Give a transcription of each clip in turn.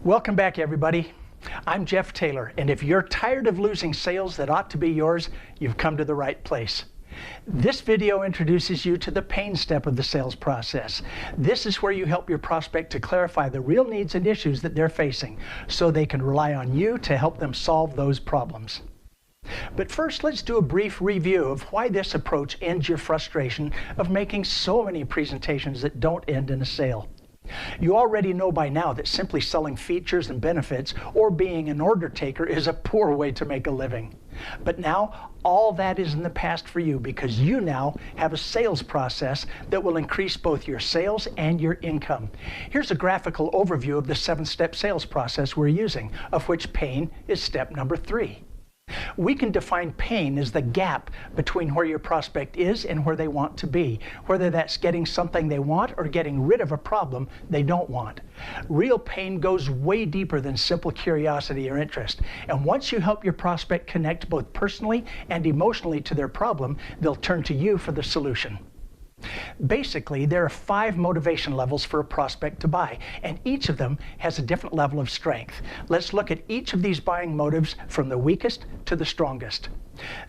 Welcome back, everybody. I'm Jeff Taylor, and if you're tired of losing sales that ought to be yours, you've come to the right place. This video introduces you to the pain step of the sales process. This is where you help your prospect to clarify the real needs and issues that they're facing, so they can rely on you to help them solve those problems. But first, let's do a brief review of why this approach ends your frustration of making so many presentations that don't end in a sale. You already know by now that simply selling features and benefits or being an order taker is a poor way to make a living. But now, all that is in the past for you because you now have a sales process that will increase both your sales and your income. Here's a graphical overview of the 7-step sales process we're using, of which pain is step number 3. We can define pain as the gap between where your prospect is and where they want to be, whether that's getting something they want or getting rid of a problem they don't want. Real pain goes way deeper than simple curiosity or interest, and once you help your prospect connect both personally and emotionally to their problem, they'll turn to you for the solution. Basically, there are 5 motivation levels for a prospect to buy, and each of them has a different level of strength. Let's look at each of these buying motives from the weakest to the strongest.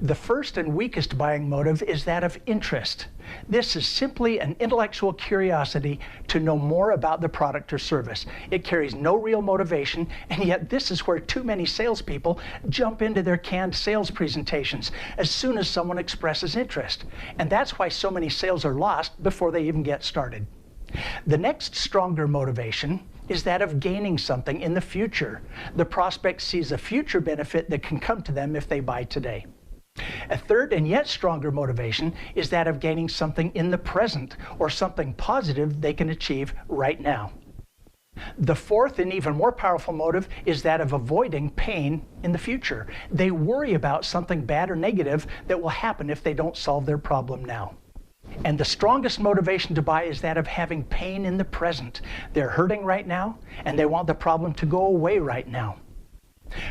The first and weakest buying motive is that of interest. This is simply an intellectual curiosity to know more about the product or service. It carries no real motivation, and yet this is where too many salespeople jump into their canned sales presentations as soon as someone expresses interest. And that's why so many sales are lost before they even get started. The next stronger motivation is that of gaining something in the future. The prospect sees a future benefit that can come to them if they buy today. A third and yet stronger motivation is that of gaining something in the present, or something positive they can achieve right now. The fourth and even more powerful motive is that of avoiding pain in the future. They worry about something bad or negative that will happen if they don't solve their problem now. And the strongest motivation to buy is that of having pain in the present. They're hurting right now, and they want the problem to go away right now.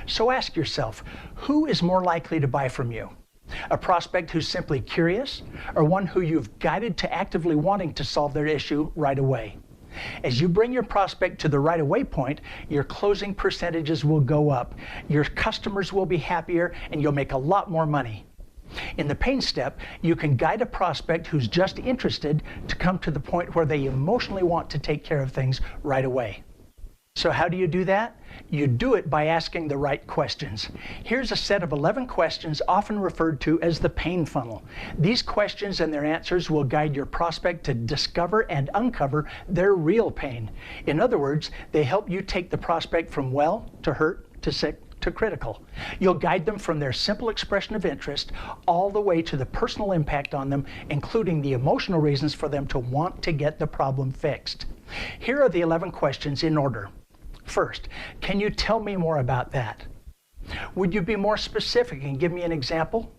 So ask yourself, who is more likely to buy from you? A prospect who's simply curious, or one who you've guided to actively wanting to solve their issue right away? As you bring your prospect to the right away point, your closing percentages will go up, your customers will be happier, and you'll make a lot more money. In the pain step, you can guide a prospect who's just interested to come to the point where they emotionally want to take care of things right away. So how do you do that? You do it by asking the right questions. Here's a set of 11 questions often referred to as the pain funnel. These questions and their answers will guide your prospect to discover and uncover their real pain. In other words, they help you take the prospect from well to hurt to sick to critical. You'll guide them from their simple expression of interest all the way to the personal impact on them, including the emotional reasons for them to want to get the problem fixed. Here are the 11 questions in order. First, can you tell me more about that? Would you be more specific and give me an example?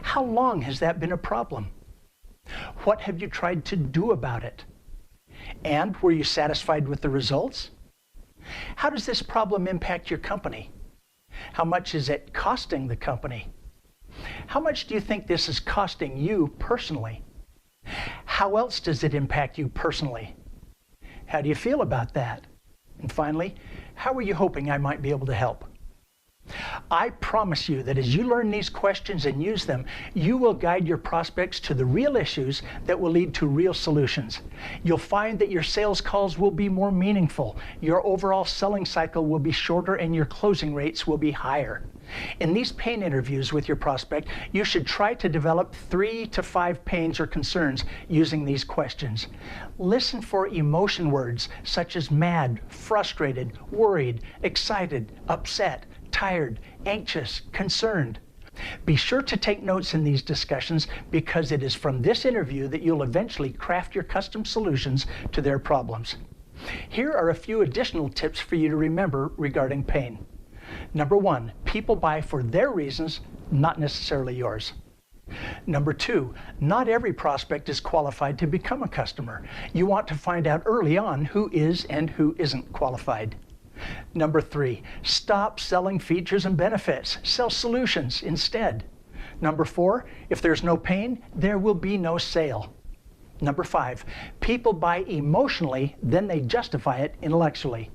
How long has that been a problem? What have you tried to do about it? And were you satisfied with the results? How does this problem impact your company? How much is it costing the company? How much do you think this is costing you personally? How else does it impact you personally? How do you feel about that? And finally, how are you hoping I might be able to help? I promise you that as you learn these questions and use them, you will guide your prospects to the real issues that will lead to real solutions. You'll find that your sales calls will be more meaningful, your overall selling cycle will be shorter, and your closing rates will be higher. In these pain interviews with your prospect, you should try to develop 3 to 5 pains or concerns using these questions. Listen for emotion words such as mad, frustrated, worried, excited, upset, tired, anxious, concerned. Be sure to take notes in these discussions because it is from this interview that you'll eventually craft your custom solutions to their problems. Here are a few additional tips for you to remember regarding pain. Number 1, people buy for their reasons, not necessarily yours. Number 2, not every prospect is qualified to become a customer. You want to find out early on who is and who isn't qualified. Number 3, stop selling features and benefits. Sell solutions instead. Number 4, if there's no pain, there will be no sale. Number 5, people buy emotionally, then they justify it intellectually.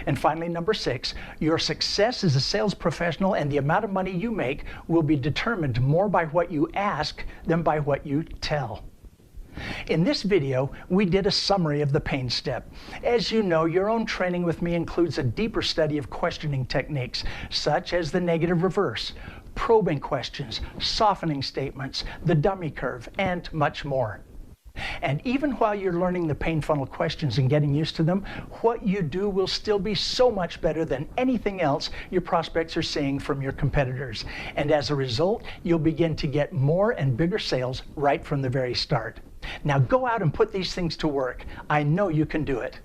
And finally, number 6, your success as a sales professional and the amount of money you make will be determined more by what you ask than by what you tell. In this video, we did a summary of the pain step. As you know, your own training with me includes a deeper study of questioning techniques, such as the negative reverse, probing questions, softening statements, the dummy curve, and much more. And even while you're learning the pain funnel questions and getting used to them, what you do will still be so much better than anything else your prospects are seeing from your competitors. And as a result, you'll begin to get more and bigger sales right from the very start. Now go out and put these things to work. I know you can do it.